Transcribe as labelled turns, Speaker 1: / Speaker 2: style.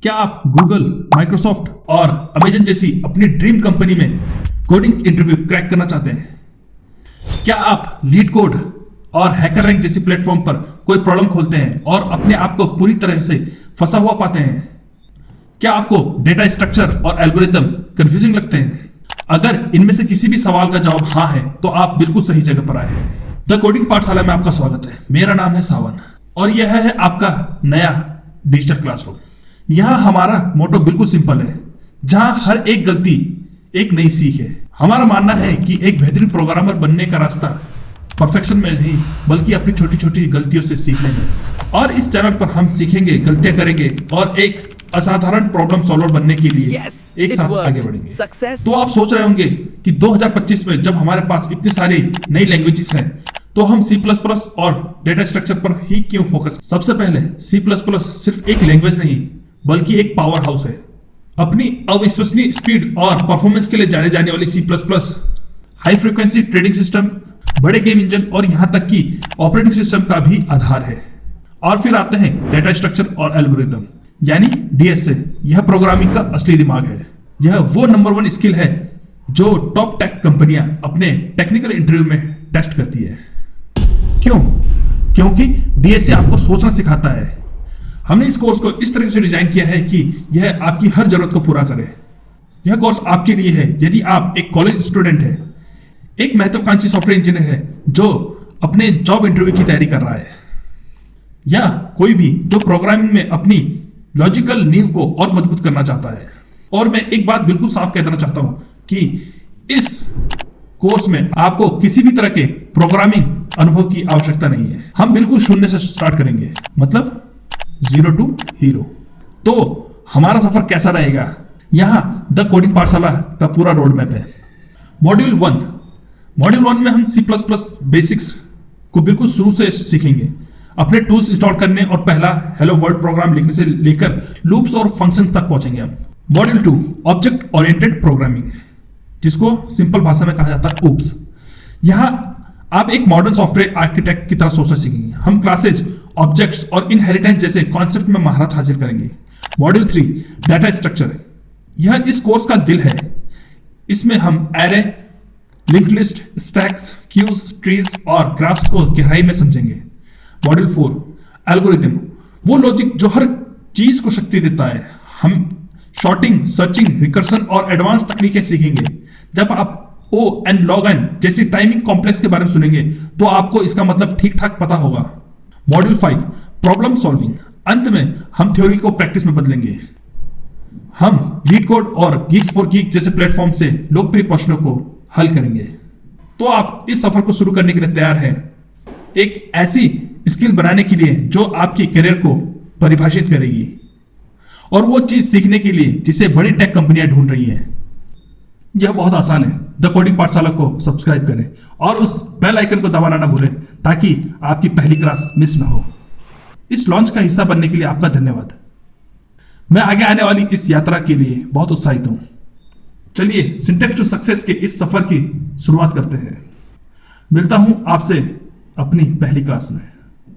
Speaker 1: क्या आप Google, Microsoft और अमेजन जैसी अपनी ड्रीम कंपनी में कोडिंग इंटरव्यू क्रैक करना चाहते हैं? क्या आप लीड कोड और हैकर रैंक जैसी प्लेटफॉर्म पर कोई प्रॉब्लम खोलते हैं और अपने आप को पूरी तरह से फंसा हुआ पाते हैं? क्या आपको डेटा स्ट्रक्चर और एल्गोरिथम कंफ्यूजिंग लगते हैं? अगर इनमें से किसी भी सवाल का जवाब हाँ है तो आप बिल्कुल सही जगह पर आए हैं। द कोडिंग पाठशाला में आपका स्वागत है। मेरा नाम है सावन और यह है आपका नया डिजिटल क्लासरूम। यहाँ हमारा मोटो बिल्कुल सिंपल है, जहाँ हर एक गलती एक नई सीख है। हमारा मानना है कि एक बेहतरीन प्रोग्रामर बनने का रास्ता परफेक्शन में नहीं बल्कि अपनी छोटी छोटी गलतियों से सीखने में। और इस चैनल पर हम सीखेंगे, गलतियां करेंगे और एक असाधारण प्रॉब्लम सॉल्वर बनने के लिए एक साथ आगे बढ़ेंगे। तो आप सोच रहे होंगे कि 2025 में जब हमारे पास इतनी सारी नई लैंग्वेजेस हैं तो हम C++ और डेटा स्ट्रक्चर पर ही क्यों फोकस? सबसे पहले C++ सिर्फ एक लैंग्वेज नहीं बल्कि एक पावर हाउस है। अपनी अविश्वसनीय स्पीड और परफॉर्मेंस के लिए जाने जाने वाली C++ high frequency trading system, बड़े गेम इंजन और यहां तक कि ऑपरेटिंग सिस्टम का भी आधार है। और फिर आते हैं डेटा स्ट्रक्चर और एल्गोरिथम यानी DSA। यह प्रोग्रामिंग का असली दिमाग है। यह वो नंबर 1 स्किल है जो टॉप टेक कंपनियां अपने टेक्निकल इंटरव्यू में टेस्ट करती है। क्यों? क्योंकि DSA आपको सोचना सिखाता है। हमने इस कोर्स को इस तरह से डिजाइन किया है कि यह आपकी हर जरूरत को पूरा करे। यह कोर्स आपके लिए है यदि आप एक कॉलेज स्टूडेंट है, एक महत्वाकांक्षी सॉफ्टवेयर इंजीनियर है जो अपने जॉब इंटरव्यू की तैयारी कर रहा है, या कोई भी जो प्रोग्रामिंग में अपनी लॉजिकल नींव को और मजबूत करना चाहता है। और मैं एक बात बिल्कुल साफ कह देना चाहता हूं कि इस कोर्स में आपको किसी भी तरह के प्रोग्रामिंग अनुभव की आवश्यकता नहीं है। हम बिल्कुल शून्य से स्टार्ट करेंगे, मतलब 0 to हीरो। तो हमारा सफर कैसा रहेगा? यहां द कोडिंग पाठशाला का पूरा रोड मैप है। मॉड्यूल 1 में हम C++ बेसिक्स को बिल्कुल शुरू से सीखेंगे, अपने टूल्स इंस्टॉल करने और पहला हेलो वर्ल्ड प्रोग्राम लिखने से लेकर लूप्स और फंक्शन तक पहुंचेंगे हम। मॉड्यूल 2 ऑब्जेक्ट ओरिएंटेड प्रोग्रामिंग, जिसको सिंपल भाषा में कहा जाता है OOPS। यहां आप एक मॉडर्न सॉफ्टवेयर आर्किटेक्ट की तरह सोचना सीखेंगे। हम क्लासेज, ऑब्जेक्ट्स और इनहेरिटेंस जैसे कॉन्सेप्ट में महारत हासिल करेंगे। मॉड्यूल 3 डाटा स्ट्रक्चर, यह इस कोर्स का दिल है। इसमें हम array, linked list, stacks, queues, trees और ग्राफ्स को गहराई में समझेंगे। मॉड्यूल 4 एल्गोरिथम, वो लॉजिक जो हर चीज को शक्ति देता है। हम शॉर्टिंग, सर्चिंग, रिकर्सन और एडवांस तकनीकें सीखेंगे। जब आप O and log n जैसी टाइमिंग कॉम्प्लेक्स के बारे में सुनेंगे तो आपको इसका मतलब ठीक ठाक पता होगा। मॉड्यूल 5 प्रॉब्लम सॉल्विंग, अंत में हम थ्योरी को प्रैक्टिस में बदलेंगे। हम लीड कोड और गीक्स फॉर गीक जैसे प्लेटफॉर्म से लोकप्रिय प्रश्नों को हल करेंगे। तो आप इस सफर को शुरू करने के लिए तैयार हैं, एक ऐसी स्किल बनाने के लिए जो आपके करियर को परिभाषित करेगी और वो चीज सीखने के लिए जिसे बड़ी टेक कंपनियां ढूंढ रही हैं। यह बहुत आसान है। द कोडिंग पाठशाला को सब्सक्राइब करें और उस बेल आइकन को दबाना ना भूलें ताकि आपकी पहली क्लास मिस ना हो। इस लॉन्च का हिस्सा बनने के लिए आपका धन्यवाद। मैं आगे आने वाली इस यात्रा के लिए बहुत उत्साहित हूं। चलिए सिंटैक्स टू सक्सेस के इस सफर की शुरुआत करते हैं। मिलता हूं आपसे अपनी पहली क्लास में।